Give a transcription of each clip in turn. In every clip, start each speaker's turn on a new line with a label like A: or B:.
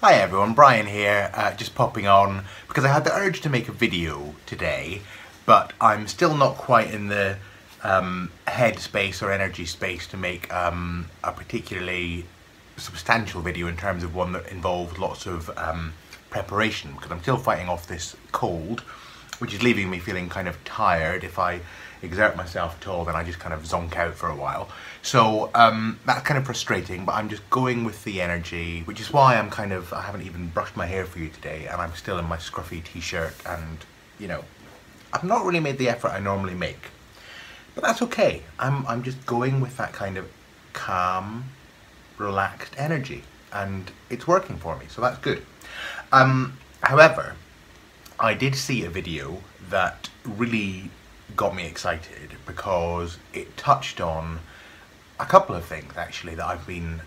A: Hi everyone, Brian here, just popping on because I had the urge to make a video today, but I'm still not quite in the head space or energy space to make a particularly substantial video in terms of one that involves lots of preparation, because I'm still fighting off this cold, which is leaving me feeling kind of tired. If I exert myself at all, then I just kind of zonk out for a while. So that's kind of frustrating, but I'm just going with the energy, which is why I haven't even brushed my hair for you today, and I'm still in my scruffy t-shirt, and you know, I've not really made the effort I normally make. But that's okay. I'm just going with that kind of calm, relaxed energy, and it's working for me, so that's good. However, I did see a video that really got me excited because it touched on a couple of things actually that I've been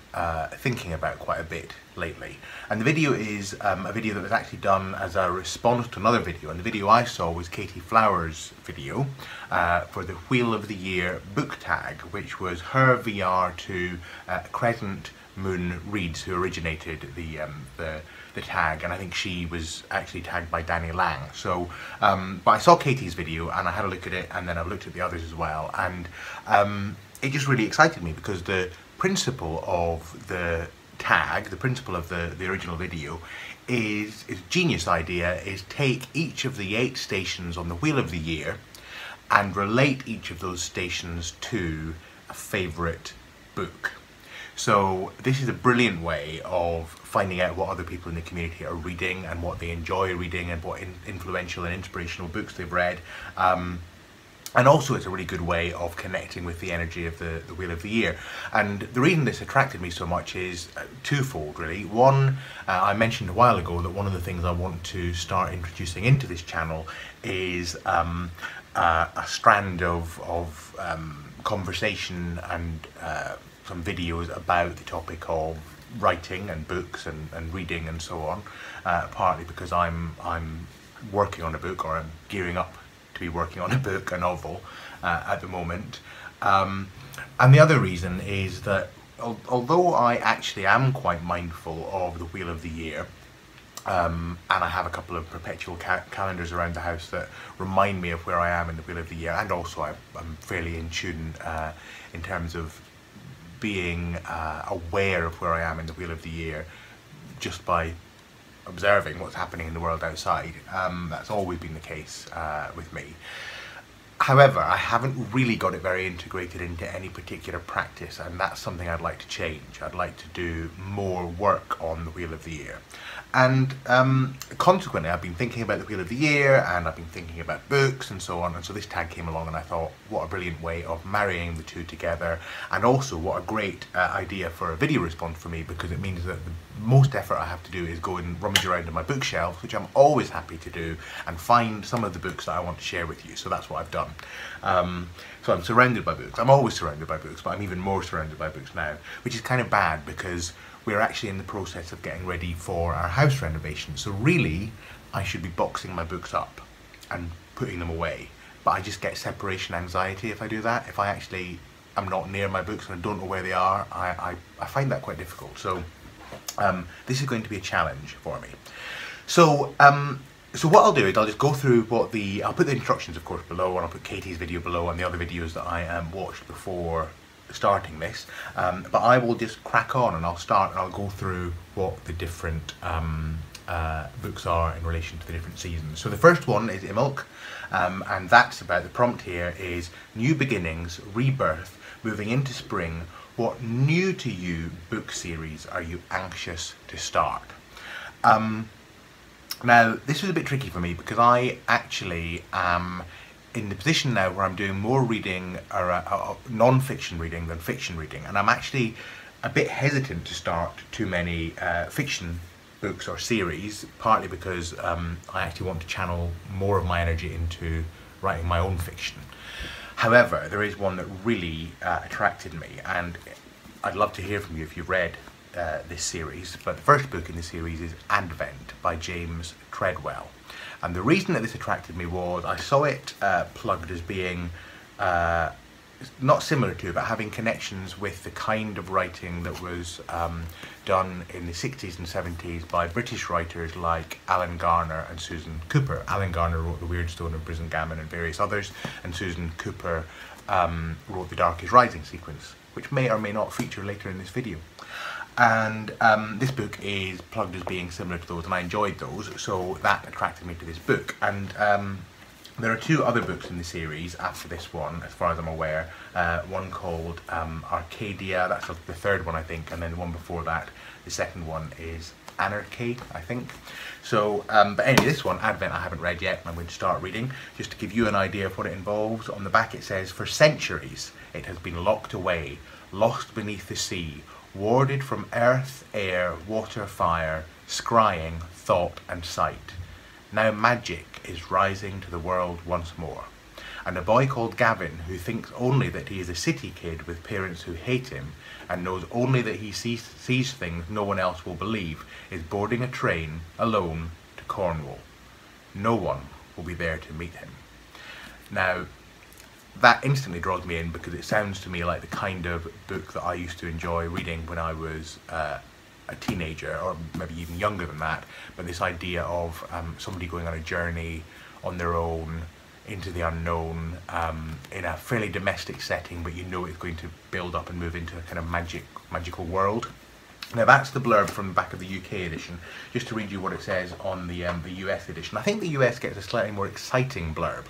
A: thinking about quite a bit lately. And the video is a video that was actually done as a response to another video, and the video I saw was Katey Flower's video for the Wheel of the Year book tag, which was her VR to Crescent Moon Reads, who originated the tag, and I think she was actually tagged by Danny Lang. So, but I saw Katey's video and I had a look at it, and then I've looked at the others as well, and it just really excited me because the principle of the tag, the principle of the original video, is a genius idea, is take each of the 8 stations on the Wheel of the Year and relate each of those stations to a favourite book. So this is a brilliant way of finding out what other people in the community are reading and what they enjoy reading and what influential and inspirational books they've read. And also it's a really good way of connecting with the energy of the Wheel of the Year. And the reason this attracted me so much is twofold really. One, I mentioned a while ago that one of the things I want to start introducing into this channel is a strand of conversation and some videos about the topic of writing and books and reading and so on, partly because I'm working on a book, or I'm gearing up to be working on a book, a novel, at the moment. And the other reason is that although I actually am quite mindful of the Wheel of the Year, and I have a couple of perpetual calendars around the house that remind me of where I am in the Wheel of the Year, and also I'm fairly in tune in terms of being aware of where I am in the Wheel of the Year just by observing what's happening in the world outside. That's always been the case with me. However, I haven't really got it very integrated into any particular practice, and that's something I'd like to change. I'd like to do more work on the Wheel of the Year. And consequently, I've been thinking about the Wheel of the Year, and I've been thinking about books and so on, and so this tag came along and I thought, what a brilliant way of marrying the two together, and also what a great idea for a video response for me, because it means that the most effort I have to do is go and rummage around in my bookshelves, which I'm always happy to do, and find some of the books that I want to share with you. So that's what I've done. So I'm surrounded by books. I'm always surrounded by books, but I'm even more surrounded by books now, which is kind of bad because we're actually in the process of getting ready for our house renovation. So really, I should be boxing my books up and putting them away. But I just get separation anxiety if I do that. If I actually am not near my books and I don't know where they are, I find that quite difficult. So this is going to be a challenge for me. So so what I'll do is I'll just go through I'll put the instructions of course below, and I'll put Katey's video below and the other videos that I watched before starting this, but I will just crack on and I'll start and I'll go through what the different books are in relation to the different seasons. So the first one is Imbolc, and that's about, the prompt here is New Beginnings, Rebirth, Moving into Spring. What new to you book series are you anxious to start? Now this was a bit tricky for me because I actually am in the position now where I'm doing more reading, non-fiction reading than fiction reading, and I'm actually a bit hesitant to start too many fiction books or series, partly because I actually want to channel more of my energy into writing my own fiction. However, there is one that really attracted me, and I'd love to hear from you if you've read this series, but the first book in the series is Advent by James Treadwell. And the reason that this attracted me was I saw it plugged as being not similar to, but having connections with the kind of writing that was done in the 60s and 70s by British writers like Alan Garner and Susan Cooper. Alan Garner wrote The Weird Stone and Prison Gammon and various others, and Susan Cooper wrote the Dark is Rising sequence, which may or may not feature later in this video. And this book is plugged as being similar to those, and I enjoyed those, so that attracted me to this book. And there are two other books in the series after this one, as far as I'm aware. One called Arcadia, that's the third one I think, and then the one before that, the second one is Anarchy, I think. So, but anyway, this one, Advent, I haven't read yet, and I'm going to start reading. Just to give you an idea of what it involves, on the back it says, "For centuries it has been locked away, lost beneath the sea, warded from earth, air, water, fire, scrying, thought and sight. Now magic is rising to the world once more. And a boy called Gavin, who thinks only that he is a city kid with parents who hate him, and knows only that he sees things no one else will believe, is boarding a train, alone, to Cornwall. No one will be there to meet him." Now, that instantly draws me in because it sounds to me like the kind of book that I used to enjoy reading when I was a teenager, or maybe even younger than that. But this idea of somebody going on a journey on their own into the unknown in a fairly domestic setting, but you know it's going to build up and move into a kind of magical world. Now that's the blurb from the back of the UK edition. Just to read you what it says on the US edition. I think the US gets a slightly more exciting blurb,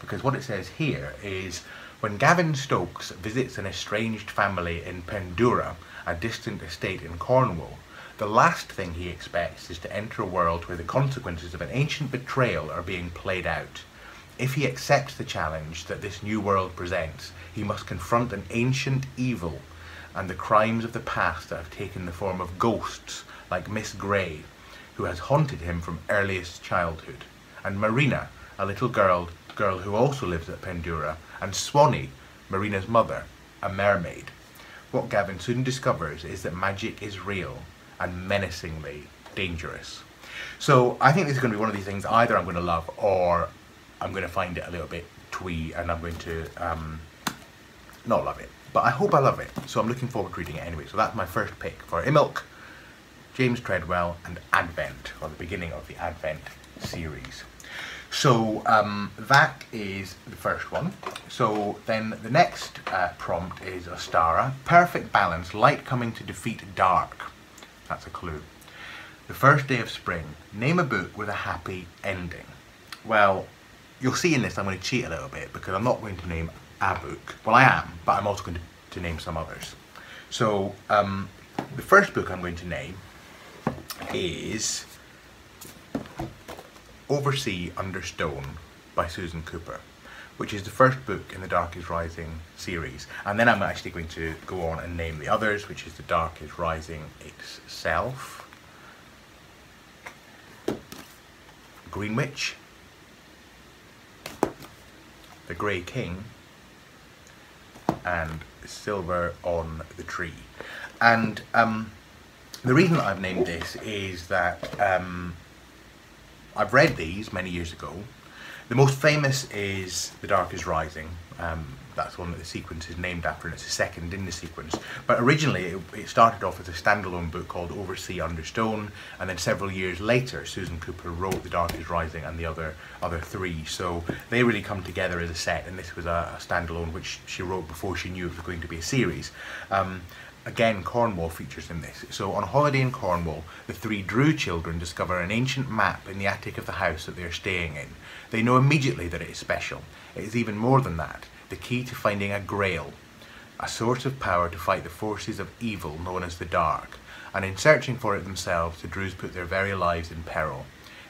A: because what it says here is, "When Gavin Stokes visits an estranged family in Pendura, a distant estate in Cornwall, the last thing he expects is to enter a world where the consequences of an ancient betrayal are being played out. If he accepts the challenge that this new world presents, he must confront an ancient evil and the crimes of the past that have taken the form of ghosts like Miss Grey, who has haunted him from earliest childhood, and Marina, a little girl who also lives at Pendura, and Swanee, Marina's mother, a mermaid. What Gavin soon discovers is that magic is real and menacingly dangerous." So I think this is going to be one of these things either I'm going to love, or I'm going to find it a little bit twee and I'm going to not love it. But I hope I love it, so I'm looking forward to reading it anyway. So that's my first pick for Imbolc, James Treadwell, and Advent, or the beginning of the Advent series. So that is the first one. So then the next prompt is Ostara. "Perfect balance, light coming to defeat dark." That's a clue. "The first day of spring, name a book with a happy ending." Well, you'll see in this I'm going to cheat a little bit, because I'm not going to name a book. Well, I am, but I'm also going to name some others. So the first book I'm going to name is Oversea Under Stone by Susan Cooper, which is the first book in the Dark is Rising series. And then I'm actually going to go on and name the others, which is the Dark is Rising itself, Greenwich, The Grey King, and Silver on the Tree. And the reason that I've named this is that I've read these many years ago. The most famous is The Dark is Rising. That's one that the sequence is named after, and it's the second in the sequence. But originally it started off as a standalone book called Oversea Under Stone, and then several years later Susan Cooper wrote The Dark is Rising and the other three. So they really come together as a set, and this was a standalone which she wrote before she knew it was going to be a series. Again, Cornwall features in this. So on holiday in Cornwall, the three Drew children discover an ancient map in the attic of the house that they are staying in. They know immediately that it is special. It is even more than that, the key to finding a grail, a source of power to fight the forces of evil known as the Dark. And in searching for it themselves, the Drews put their very lives in peril.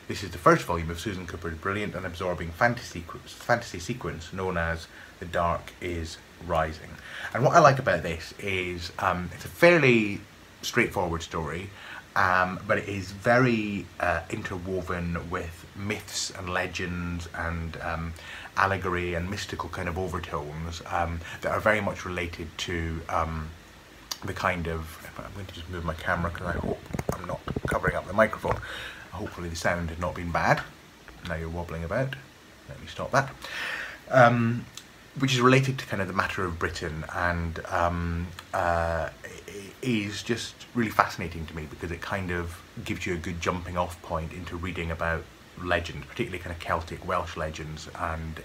A: This is the first volume of Susan Cooper's brilliant and absorbing fantasy sequence known as The Dark is Rising. And what I like about this is it's a fairly straightforward story, but it is very interwoven with myths and legends and allegory and mystical kind of overtones that are very much related to the kind of, I'm going to just move my camera because I hope I'm not covering up the microphone. Hopefully the sound has not been bad. Now you're wobbling about. Let me stop that. which is related to kind of the matter of Britain, and is just really fascinating to me because it kind of gives you a good jumping off point into reading about legends, particularly kind of Celtic Welsh legends and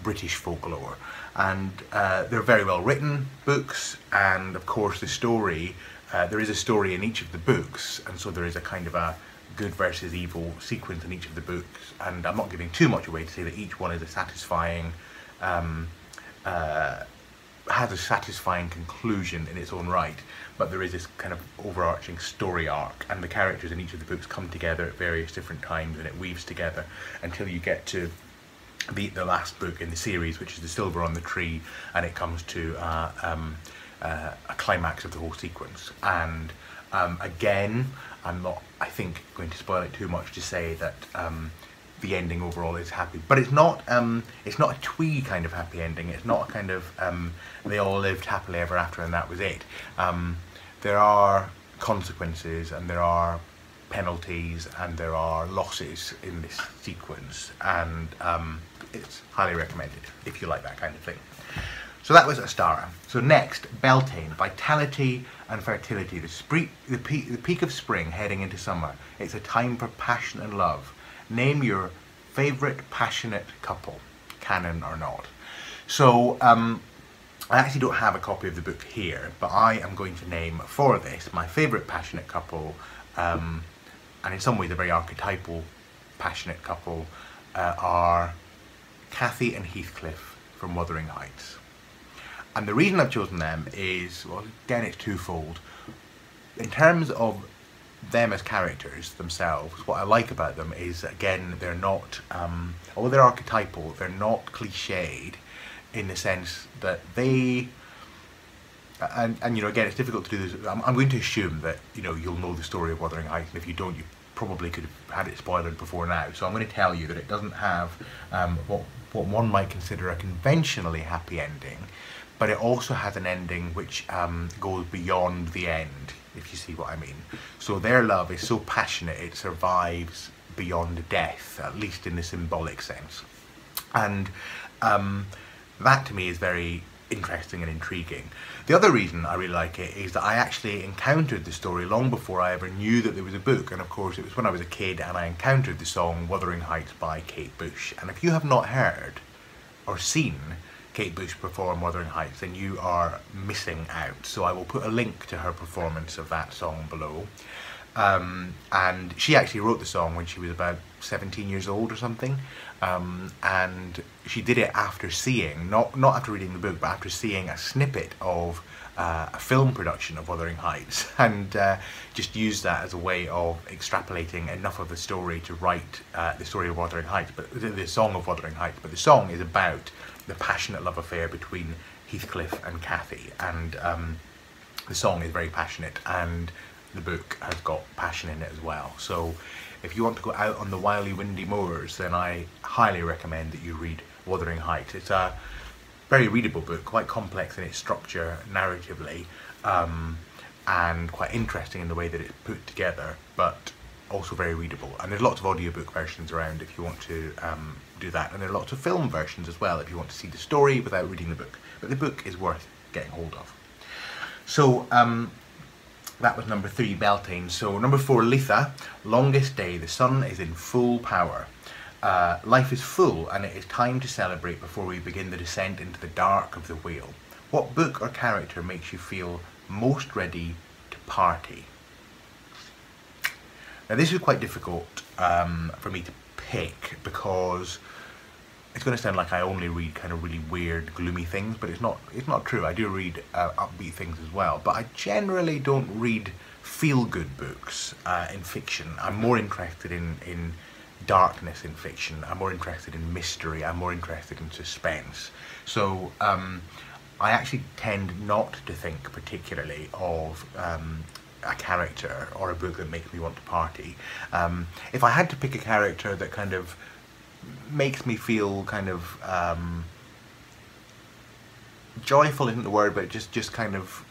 A: British folklore. And they're very well written books, and of course the story, there is a story in each of the books, and so there is a kind of a good versus evil sequence in each of the books, and I'm not giving too much away to say that each one is a satisfying has a satisfying conclusion in its own right, but there is this kind of overarching story arc, and the characters in each of the books come together at various different times, and it weaves together until you get to the last book in the series, which is The Silver on the Tree, and it comes to a climax of the whole sequence. And again, I'm not, I think, going to spoil it too much to say that the ending overall is happy, but it's not a twee kind of happy ending. It's not a kind of they all lived happily ever after and that was it. There are consequences, and there are penalties, and there are losses in this sequence, and it's highly recommended if you like that kind of thing. So that was Ostara. So next, Beltane, vitality and fertility, the peak of spring heading into summer. It's a time for passion and love. Name your favourite passionate couple, canon or not. So I actually don't have a copy of the book here, but I am going to name for this my favourite passionate couple, and in some ways a very archetypal passionate couple, are Katey and Heathcliff from Wuthering Heights. And the reason I've chosen them is, well, again, it's twofold. In terms of them as characters themselves, what I like about them is, again, they're not, although they're archetypal, they're not cliched in the sense that they, and you know, again, it's difficult to do this. I'm going to assume that, you know, you'll know the story of Wuthering Heights, and if you don't, you probably could have had it spoiled before now. So I'm going to tell you that it doesn't have what one might consider a conventionally happy ending, but it also has an ending which goes beyond the end, if you see what I mean. So their love is so passionate it survives beyond death, at least in the symbolic sense. And that to me is very interesting and intriguing. The other reason I really like it is that I actually encountered the story long before I ever knew that there was a book, and of course it was when I was a kid and I encountered the song Wuthering Heights by Kate Bush. And if you have not heard or seen Kate Bush perform Wuthering Heights, then you are missing out. So I will put a link to her performance of that song below. And she actually wrote the song when she was about 17 years old or something, and she did it after seeing, not after reading the book, but after seeing a snippet of a film production of Wuthering Heights, and just used that as a way of extrapolating enough of the story to write the story of Wuthering Heights, but the song of Wuthering Heights. But the song is about the passionate love affair between Heathcliff and Katey, and the song is very passionate, and the book has got passion in it as well. So if you want to go out on the wily windy moors, then I highly recommend that you read Wuthering Heights. It's a very readable book, quite complex in its structure narratively, and quite interesting in the way that it's put together, but also very readable. And there's lots of audiobook versions around if you want to do that, and there are lots of film versions as well if you want to see the story without reading the book. But the book is worth getting hold of. So that was number 3, Beltane. So number 4, Litha, longest day, the sun is in full power. Life is full, and it is time to celebrate before we begin the descent into the dark of the wheel. What book or character makes you feel most ready to party? Now this is quite difficult for me to pick, because it's going to sound like I only read kind of really weird, gloomy things, but it's not true. I do read upbeat things as well, but I generally don't read feel-good books in fiction. I'm more interested in darkness in fiction. I'm more interested in mystery. I'm more interested in suspense. So I actually tend not to think particularly of a character or a book that makes me want to party. If I had to pick a character that kind of makes me feel kind of joyful isn't the word, but just kind of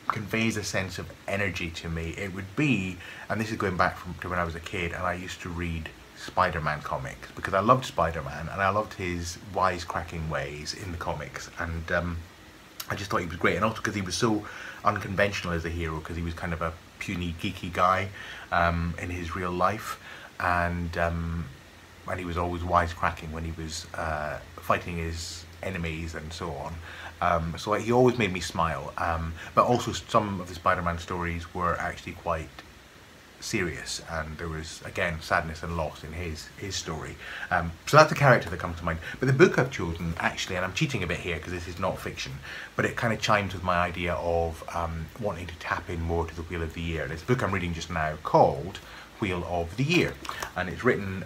A: conveys a sense of energy to me, it would be, and this is going back to when I was a kid and I used to read Spider-Man comics, because I loved Spider-Man and I loved his wisecracking ways in the comics, and I just thought he was great, and also because he was so unconventional as a hero, because he was kind of a puny, geeky guy in his real life, and he was always wisecracking when he was fighting his enemies and so on. So he always made me smile, but also some of the Spider-Man stories were actually quite serious, and there was, again, sadness and loss in his story. So that's the character that comes to mind. But the book I've chosen, actually, and I'm cheating a bit here because this is not fiction, but it kind of chimes with my idea of wanting to tap in more to the Wheel of the Year. There's a book I'm reading just now called Wheel of the Year, and it's written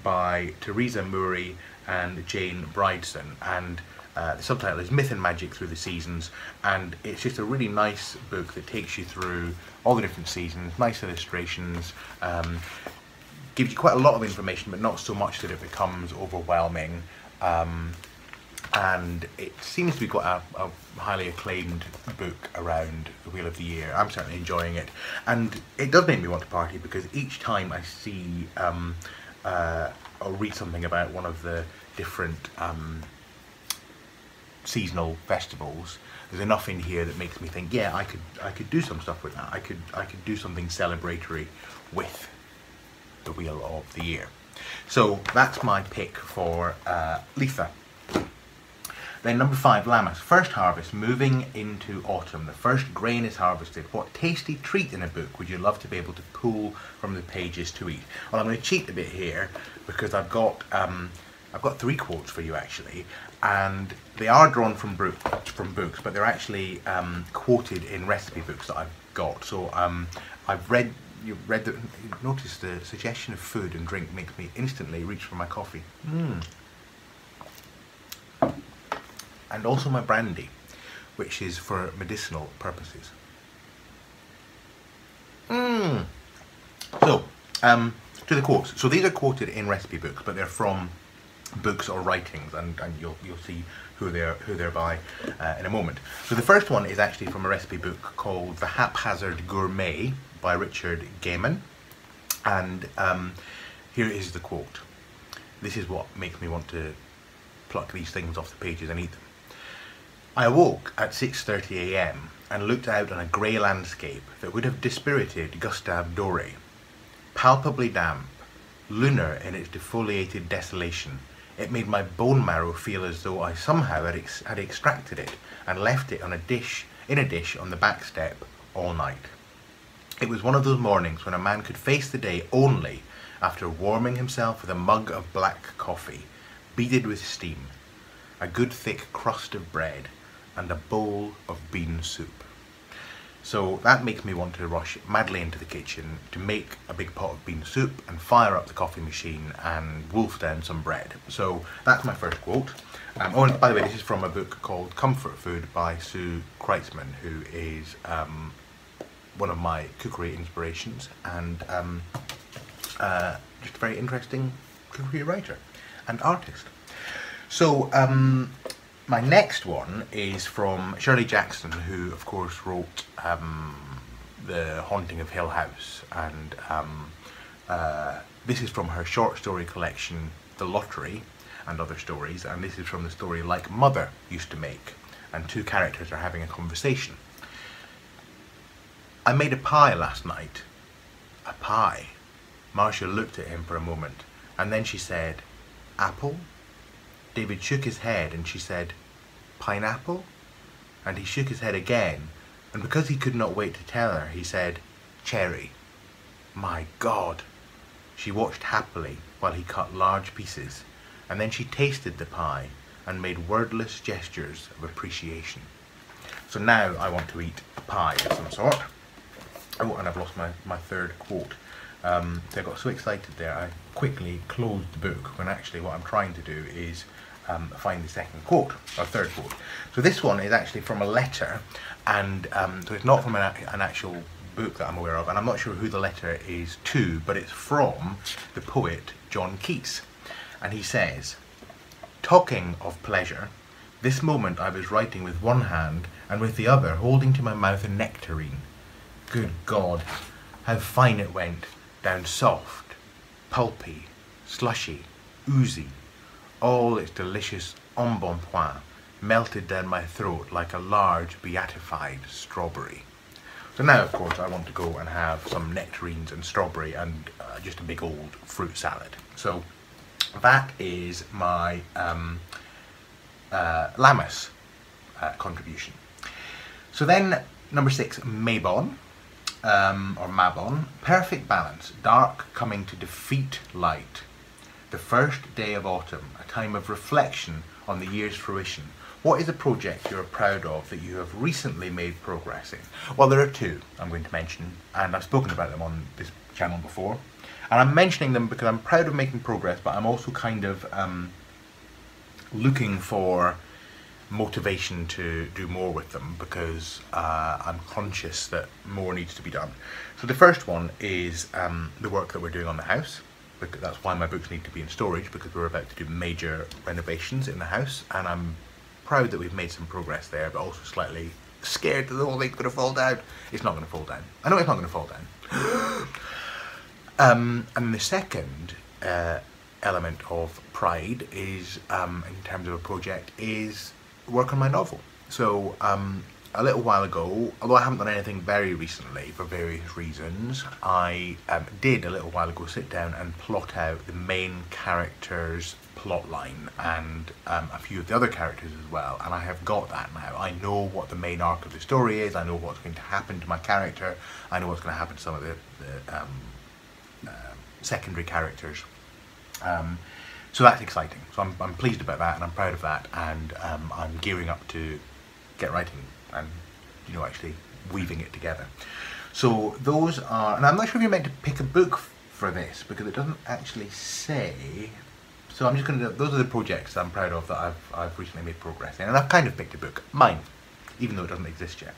A: by Teresa Murray and Jane Brideson, and the subtitle is Myth and Magic Through the Seasons, and it's just a really nice book that takes you through all the different seasons, nice illustrations, gives you quite a lot of information, but not so much that it becomes overwhelming, and it seems to be quite a highly acclaimed book around the Wheel of the Year. I'm certainly enjoying it, and it does make me want to party, because each time I see or read something about one of the different seasonal festivals, there's enough in here that makes me think, yeah, I could do some stuff with that. I could do something celebratory with the Wheel of the Year. So that's my pick for Litha. Then number 5, Lammas. First harvest, moving into autumn. The first grain is harvested. What tasty treat in a book would you love to be able to pull from the pages to eat? Well, I'm going to cheat a bit here, because I've got 3 quotes for you, actually, and they are drawn from books, but they're actually quoted in recipe books that I've got. So notice the suggestion of food and drink makes me instantly reach for my coffee. And also my brandy, which is for medicinal purposes. So, to the quotes. So these are quoted in recipe books, but they're from books or writings, and you'll see who they're by in a moment. So the first one is actually from a recipe book called The Haphazard Gourmet by Richard Gaiman, and here is the quote. This is what makes me want to pluck these things off the pages and eat them. I awoke at 6:30 AM and looked out on a grey landscape that would have dispirited Gustave Doré. Palpably damp, lunar in its defoliated desolation, it made my bone marrow feel as though I somehow had extracted it and left it in a dish on the back step all night. It was one of those mornings when a man could face the day only after warming himself with a mug of black coffee, beaded with steam, a good thick crust of bread, and a bowl of bean soup. So that makes me want to rush madly into the kitchen to make a big pot of bean soup and fire up the coffee machine and wolf down some bread. So that's my first quote. Oh, and by the way, this is from a book called Comfort Food by Sue Kreitzman, who is one of my cookery inspirations, and just a very interesting cookery writer and artist. So my next one is from Shirley Jackson, who of course wrote The Haunting of Hill House, and this is from her short story collection The Lottery and Other Stories, and this is from the story Like Mother Used to Make, and 2 characters are having a conversation. I made a pie last night. A pie? Marcia looked at him for a moment, and then she said, apple? David shook his head and she said, pineapple? And he shook his head again, and because he could not wait to tell her, he said, cherry. My God! She watched happily while he cut large pieces, and then she tasted the pie and made wordless gestures of appreciation. So now I want to eat a pie of some sort. Oh, and I've lost my third quote. So I got so excited there, I quickly closed the book, when actually what I'm trying to do is find the second quote, or third quote. So this one is actually from a letter, and so it's not from an actual book that I'm aware of, and I'm not sure who the letter is to, but it's from the poet John Keats. And he says, talking of pleasure, this moment I was writing with one hand, and with the other holding to my mouth a nectarine. Good God, how fine it went, down soft, pulpy, slushy, oozy, all its delicious embonpoint melted down my throat like a large beatified strawberry. So now, of course, I want to go and have some nectarines and strawberry and just a big old fruit salad. So that is my Lammas contribution. So then, number 6, Mabon, or Mabon. Perfect balance, dark coming to defeat light. The first day of autumn, a time of reflection on the year's fruition. What is a project you're proud of that you have recently made progress in? Well, there are 2 I'm going to mention, and I've spoken about them on this channel before. And I'm mentioning them because I'm proud of making progress, but I'm also kind of looking for motivation to do more with them, because I'm conscious that more needs to be done. So the first one is the work that we're doing on the house. Because that's why my books need to be in storage, because we're about to do major renovations in the house, and I'm proud that we've made some progress there, but also slightly scared that the whole thing's going to fall down. It's not going to fall down. I know it's not going to fall down. And the second element of pride is, in terms of a project, is work on my novel. So a little while ago, although I haven't done anything very recently for various reasons, I did a little while ago sit down and plot out the main character's plot line and a few of the other characters as well, and I have got that now. I know what the main arc of the story is, I know what's going to happen to my character, I know what's going to happen to some of the secondary characters. So that's exciting. So I'm pleased about that, and I'm proud of that, and I'm gearing up to get writing and, you know, actually weaving it together. So those are, and I'm not sure if you're meant to pick a book for this because it doesn't actually say. So I'm just going to, those are the projects that I'm proud of that I've recently made progress in, and I've kind of picked a book, mine, even though it doesn't exist yet.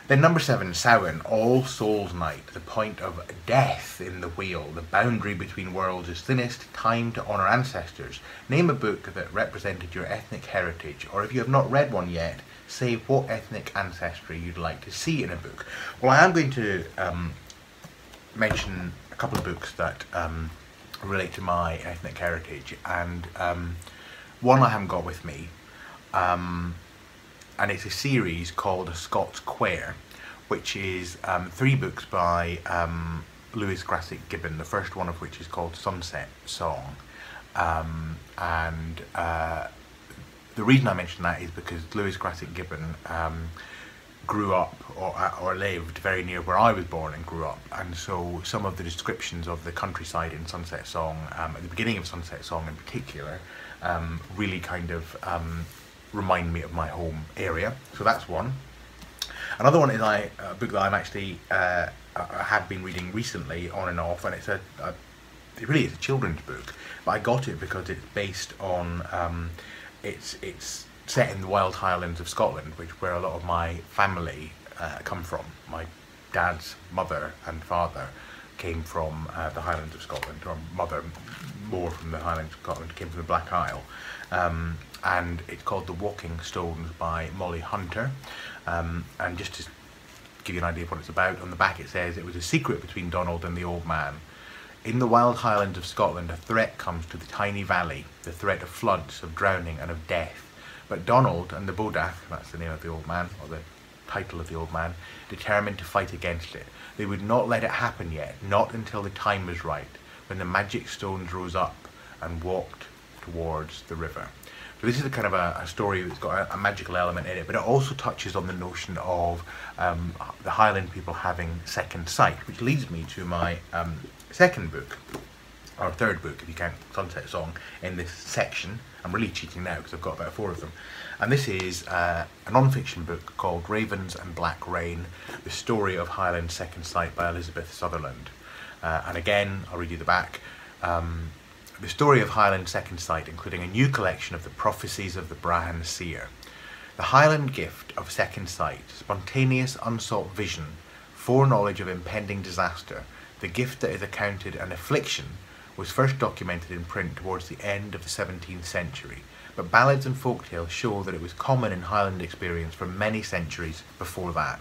A: Then number 7, Samhain, All Souls Night, the point of death in the wheel, the boundary between worlds is thinnest, time to honour ancestors. Name a book that represented your ethnic heritage, or if you have not read one yet, say what ethnic ancestry you'd like to see in a book. Well, I am going to mention a couple of books that relate to my ethnic heritage, and one I haven't got with me, and it's a series called A Scots Quair, which is 3 books by Lewis Grassic Gibbon, the first one of which is called Sunset Song. The reason I mention that is because Lewis Grassic Gibbon grew up or lived very near where I was born and grew up, and so some of the descriptions of the countryside in Sunset Song, at the beginning of Sunset Song in particular, really kind of remind me of my home area. So that's one. Another one is a book that I'm actually I have been reading recently on and off, and it really is a children's book, but I got it because it's based on it's set in the wild Highlands of Scotland, where a lot of my family come from. My dad's mother and father came from the Highlands of Scotland, or mother more from the Highlands of Scotland, came from the Black Isle. And it's called The Walking Stones by Molly Hunter. And just to give you an idea of what it's about, on the back it says, it was a secret between Donald and the old man. In the wild Highlands of Scotland, a threat comes to the tiny valley, the threat of floods, of drowning and of death. But Donald and the Bodach, that's the name of the old man, or the title of the old man, determined to fight against it. They would not let it happen yet, not until the time was right, when the magic stones rose up and walked towards the river. So this is a kind of a story that's got a magical element in it, but it also touches on the notion of the Highland people having second sight, which leads me to my second book, or third book if you count Sunset Song, in this section. I'm really cheating now because I've got about 4 of them. And this is a non-fiction book called Ravens and Black Rain, the story of Highland second sight by Elizabeth Sutherland. And again, I'll read you the back. The story of Highland second sight, including a new collection of the prophecies of the Brahan seer. The Highland gift of second sight, spontaneous unsought vision, foreknowledge of impending disaster, the gift that is accounted an affliction, was first documented in print towards the end of the 17th century, but ballads and folktales show that it was common in Highland experience for many centuries before that.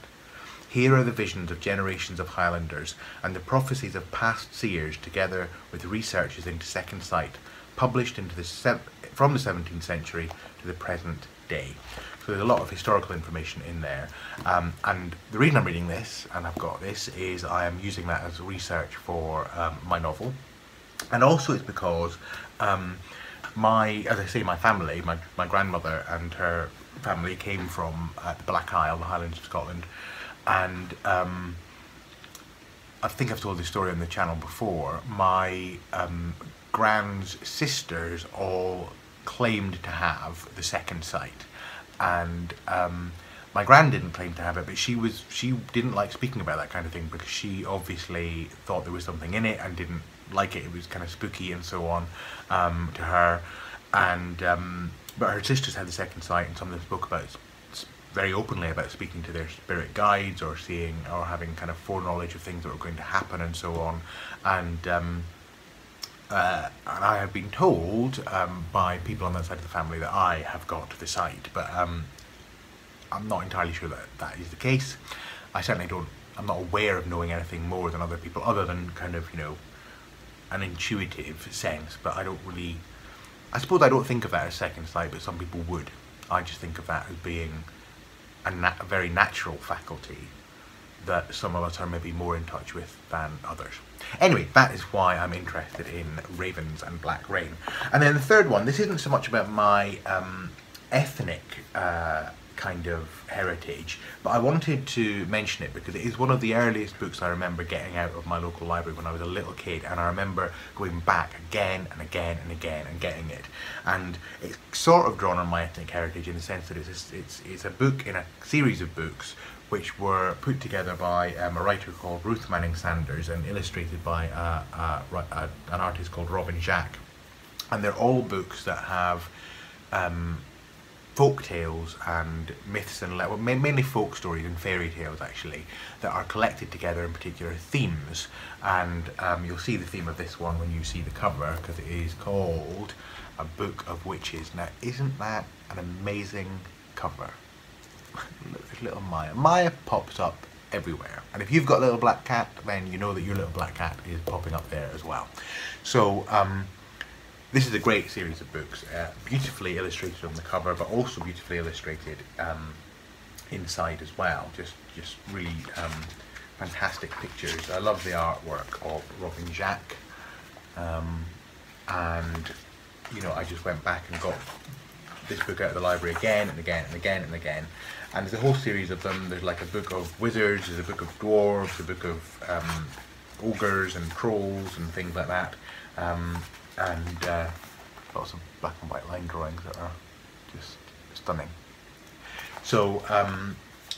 A: Here are the visions of generations of Highlanders and the prophecies of past seers, together with researches into second sight, published into from the 17th century to the present day. So there's a lot of historical information in there, and the reason I'm reading this, and I've got this, is I am using that as research for my novel, and also it's because as I say, my family, my grandmother and her family came from the Black Isle, the Highlands of Scotland, and I think I've told this story on the channel before. My grand's sisters all claimed to have the second sight, and my gran didn't claim to have it, but she didn't like speaking about that kind of thing because she obviously thought there was something in it and didn't like it. It was kind of spooky and so on to her, and but her sisters had the second sight, and some of them spoke about very openly about speaking to their spirit guides or seeing or having kind of foreknowledge of things that were going to happen and so on. And I have been told by people on that side of the family that I have got the sight, but I'm not entirely sure that that is the case. I certainly don't, I'm not aware of knowing anything more than other people, other than kind of, you know, an intuitive sense, but I don't really, I suppose I don't think of that as second sight, but some people would. I just think of that as being a very natural faculty that some of us are maybe more in touch with than others. Anyway, that is why I'm interested in ravens and black rain. And then the third one, this isn't so much about my ethnic kind of heritage, but I wanted to mention it because it is one of the earliest books I remember getting out of my local library when I was a little kid, and I remember going back again and again and again and getting it. And it's sort of drawn on my ethnic heritage in the sense that it's a book in a series of books which were put together by a writer called Ruth Manning Sanders and illustrated by an artist called Robin Jacques. And they're all books that have folk tales and myths and mainly folk stories and fairy tales actually, that are collected together in particular themes. And you'll see the theme of this one when you see the cover, because it is called A Book of Witches. Now, isn't that an amazing cover? Look, there's little Maya. Maya pops up everywhere, and if you've got a little black cat, then you know that your little black cat is popping up there as well. So this is a great series of books, beautifully illustrated on the cover, but also beautifully illustrated inside as well. Just really fantastic pictures. I love the artwork of Robin Jacques, and you know, I just went back and got this book out of the library again and again and again and again. And there's a whole series of them. There's like a book of wizards, there's a book of dwarves, a book of ogres and trolls and things like that. And lots of black and white line drawings that are just stunning. So,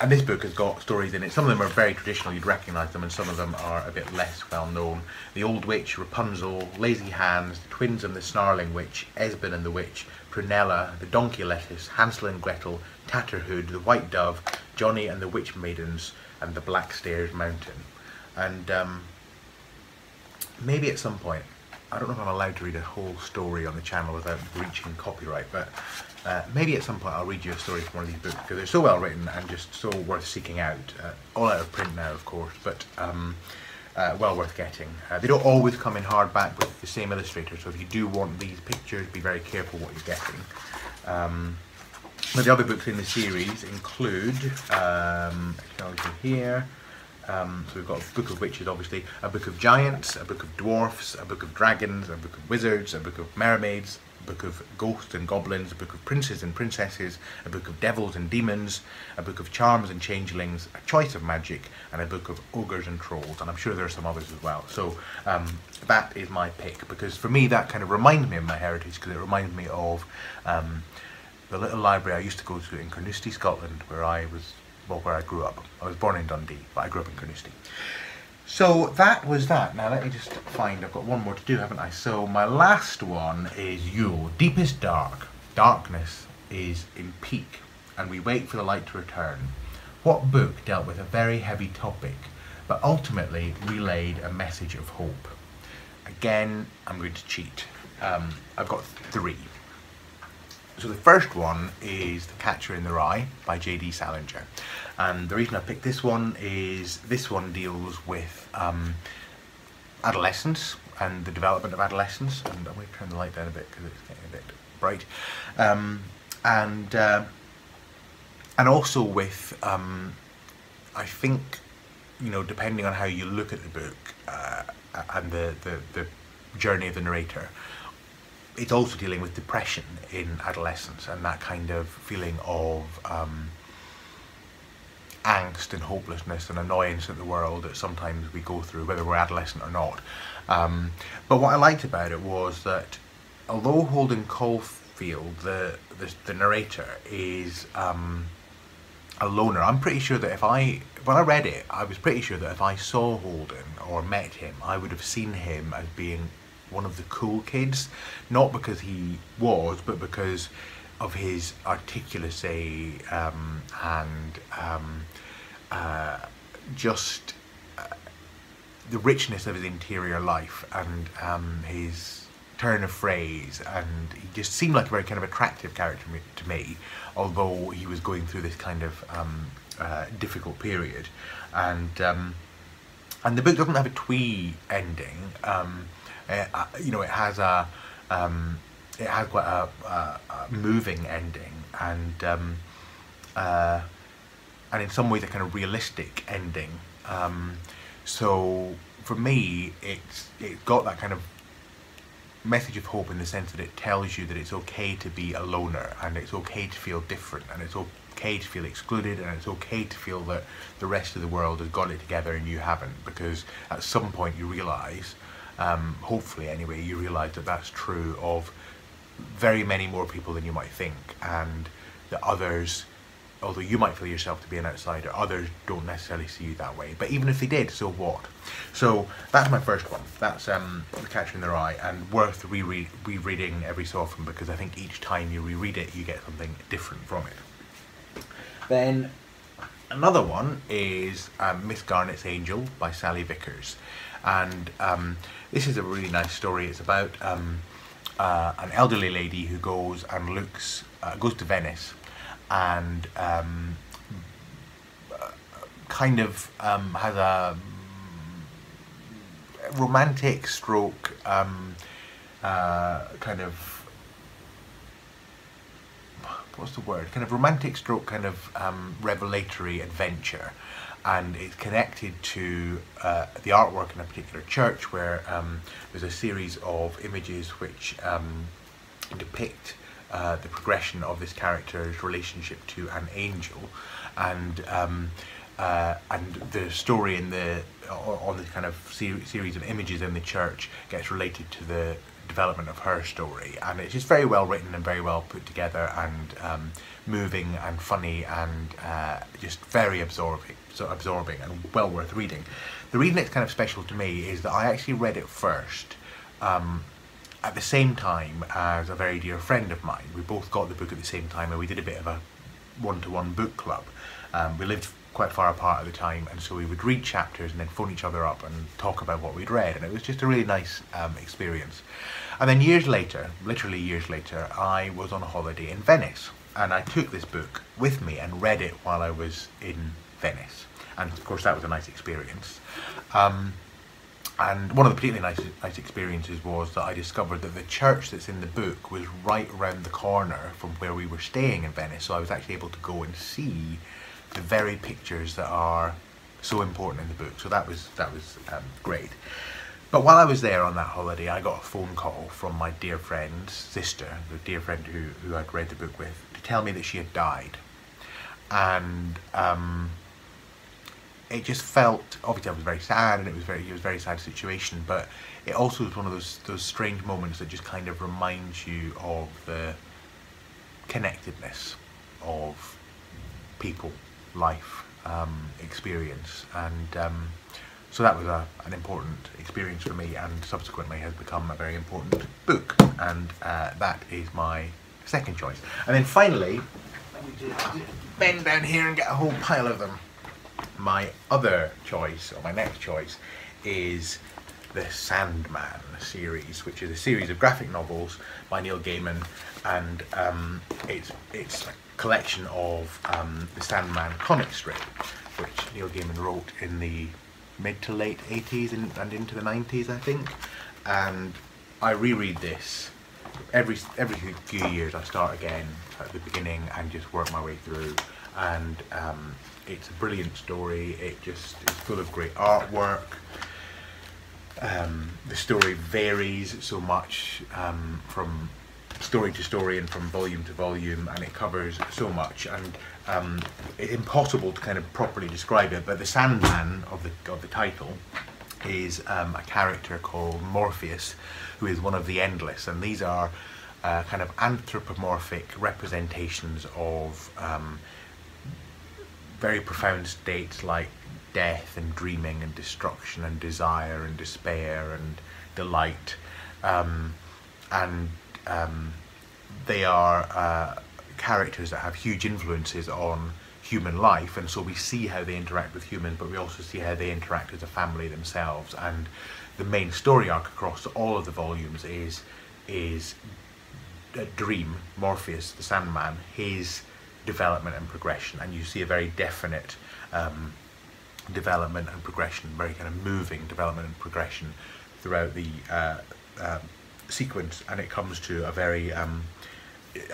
A: and this book has got stories in it. Some of them are very traditional, you'd recognise them, and some of them are a bit less well known. The Old Witch, Rapunzel, Lazy Hands, the Twins and the Snarling Witch, Esben and the Witch, Prunella, the Donkey Lettuce, Hansel and Gretel, Tatterhood, the White Dove, Johnny and the Witch Maidens, and the Black Stairs Mountain. And maybe at some point, I don't know if I'm allowed to read a whole story on the channel without breaching copyright, but maybe at some point I'll read you a story from one of these books, because they're so well written and just so worth seeking out. All out of print now, of course, but well worth getting. They don't always come in hardback with the same illustrator, so if you do want these pictures, be very careful what you're getting. But the other books in the series include, here, so we've got a book of witches, obviously, a book of giants, a book of dwarfs, a book of dragons, a book of wizards, a book of mermaids, a book of ghosts and goblins, a book of princes and princesses, a book of devils and demons, a book of charms and changelings, a choice of magic, and a book of ogres and trolls, and I'm sure there are some others as well. So that is my pick, because for me that kind of reminds me of my heritage, because it reminds me of the little library I used to go to in Carnoustie, Scotland, where I grew up. I was born in Dundee, but I grew up in Carnoustie. So that was that. Now let me just find, I've got one more to do, haven't I? So my last one is Yule, Deepest Dark. Darkness is in peak, and we wait for the light to return. What book dealt with a very heavy topic, but ultimately relayed a message of hope? Again, I'm going to cheat. I've got three. So the first one is The Catcher in the Rye by J.D. Salinger. And the reason I picked this one is this one deals with adolescence and the development of adolescence. And I'm going to turn the light down a bit because it's getting a bit bright. And also with, I think, you know, depending on how you look at the book and the journey of the narrator, it's also dealing with depression in adolescence and that kind of feeling of angst and hopelessness and annoyance at the world that sometimes we go through, whether we're adolescent or not. But what I liked about it was that although Holden Caulfield, the narrator, is a loner, I'm pretty sure that when I read it, I was pretty sure that if I saw Holden or met him, I would have seen him as being one of the cool kids, not because he was, but because of his articulacy and just the richness of his interior life and his turn of phrase, and he just seemed like a very kind of attractive character to me, although he was going through this kind of difficult period. And the book doesn't have a twee ending. You know, it has quite a moving ending, and in some ways a kind of realistic ending. So for me, it's got that kind of message of hope in the sense that it tells you that it's okay to be a loner, and it's okay to feel different, and it's okay to feel excluded, and it's okay to feel that the rest of the world has got it together and you haven't, because at some point you realise, hopefully anyway, you realise that that's true of very many more people than you might think, and that others, although you might feel yourself to be an outsider, others don't necessarily see you that way. But even if they did, so what? So that's my first one. That's The Catcher in the Rye, and worth rereading every so often, because I think each time you reread it, you get something different from it. Then another one is Miss Garnet's Angel by Sally Vickers, and this is a really nice story. It's about an elderly lady who goes to Venice, and kind of has a romantic stroke kind of, what's the word? Kind of romantic stroke kind of revelatory adventure, and it's connected to the artwork in a particular church where there's a series of images which depict the progression of this character's relationship to an angel, and the story on this kind of series of images in the church gets related to the development of her story, and it's just very well written and very well put together, and moving and funny, and just very absorbing and well worth reading. The reason it's kind of special to me is that I actually read it first at the same time as a very dear friend of mine. We both got the book at the same time, and we did a bit of a one-to-one book club. We lived quite far apart at the time, and so we would read chapters and then phone each other up and talk about what we'd read, and it was just a really nice experience. And then years later, literally years later, I was on a holiday in Venice, and I took this book with me and read it while I was in Venice, and of course that was a nice experience. And one of the particularly nice experiences was that I discovered that the church that's in the book was right around the corner from where we were staying in Venice, so I was actually able to go and see the very pictures that are so important in the book. So that was great. But while I was there on that holiday, I got a phone call from my dear friend's sister, the dear friend who I'd read the book with, to tell me that she had died. And it just felt, obviously I was very sad, and it was a very sad situation, but it also was one of those strange moments that just kind of reminds you of the connectedness of people, life, experience, and so that was an important experience for me, and subsequently has become a very important book, and that is my second choice. And then finally, let me just bend down here and get a whole pile of them. My other choice, or my next choice, is the Sandman series, which is a series of graphic novels by Neil Gaiman, and it's collection of the Sandman comic strip, which Neil Gaiman wrote in the mid to late 80s and into the 90s, I think. And I reread this every few years. I start again at the beginning and just work my way through. And it's a brilliant story. It just is full of great artwork. The story varies so much from story to story and from volume to volume, and it covers so much, and it's impossible to kind of properly describe it. But the Sandman of the title is a character called Morpheus, who is one of the Endless, and these are kind of anthropomorphic representations of very profound states like death and dreaming and destruction and desire and despair and delight, and they are characters that have huge influences on human life, and so we see how they interact with humans, but we also see how they interact as a family themselves. And the main story arc across all of the volumes is Dream, Morpheus, the Sandman, his development and progression, and you see a very definite development and progression, very kind of moving development and progression throughout the sequence, and it comes to a very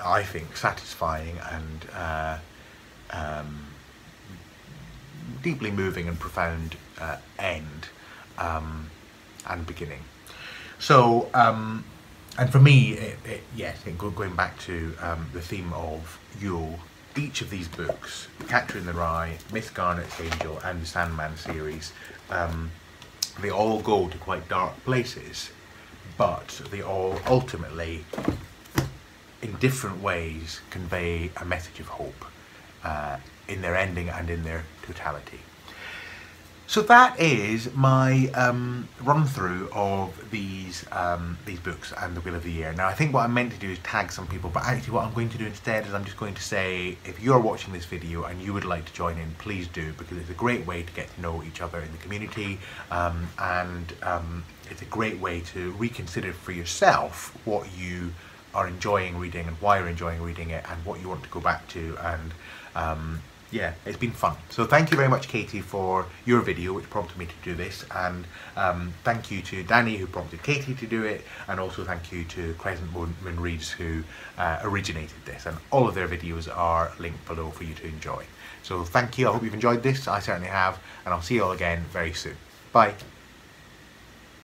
A: I think satisfying and deeply moving and profound end and beginning. So and for me, yes, going back to the theme of Yule, each of these books, Catcher in the Rye, Miss Garnet's Angel and the Sandman series, they all go to quite dark places, but they all ultimately, in different ways, convey a message of hope in their ending and in their totality. So that is my run through of these books and the Wheel of the Year. Now I think what I meant to do is tag some people, but actually what I'm going to do instead is I'm just going to say, if you're watching this video and you would like to join in, please do, because it's a great way to get to know each other in the community, and it's a great way to reconsider for yourself what you are enjoying reading and why you're enjoying reading it and what you want to go back to. And yeah, it's been fun. So thank you very much, Katey, for your video, which prompted me to do this, and thank you to Danny, who prompted Katey to do it, and also thank you to Crescent Reads, who originated this, and all of their videos are linked below for you to enjoy. So thank you, I hope you've enjoyed this, I certainly have, and I'll see you all again very soon. Bye.